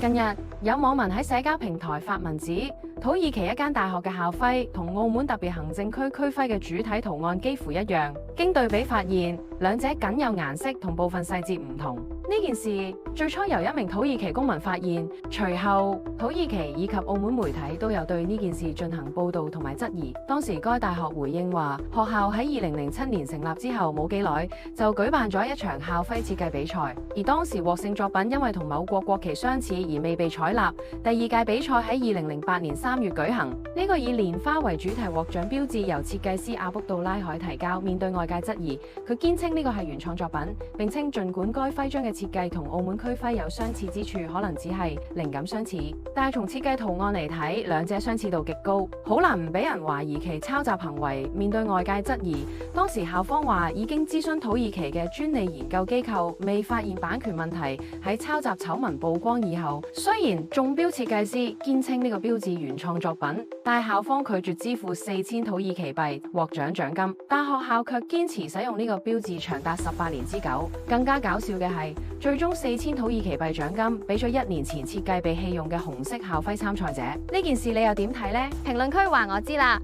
近日有網民喺社交平台發文指，土耳其一間大學嘅校徽同澳門特別行政區區徽嘅主體圖案幾乎一樣，經對比發現兩者僅有顏色同部分細節唔同。呢件事最初由一名土耳其公民發現，隨後土耳其以及澳門媒體都有對呢件事進行報導同埋質疑。當時該大學回應話，學校喺2007年成立之後冇幾耐就舉辦咗一場校徽設計比賽，而當時獲勝作品因為同某國國旗相似而未被採納。第二屆比賽喺2008年3月舉行，呢個以蓮花為主題獲獎標誌由設計師阿卜杜拉海提交。面對外界質疑，佢堅稱呢個係原創作品，並稱儘管該徽章嘅設計同澳門區徽有相似之處，可能只係靈感相似，但係從設計圖案嚟睇，兩者相似度極高，好難唔俾人懷疑其抄襲行為。面對外界質疑，當時校方話已經諮詢土耳其嘅專利研究機構，未發現版權問題。喺抄襲醜聞曝光以後，雖然中標設計師堅稱呢個標誌原創作品，但係校方拒絕支付4000土耳其幣獲獎獎金，但學校卻堅持使用呢個標誌長達18年之久。更加搞笑嘅係，最終4000土耳其幣獎金俾咗1年前設計被棄用嘅紅色校徽參賽者。呢件事你又點睇呢？評論區話我知啦。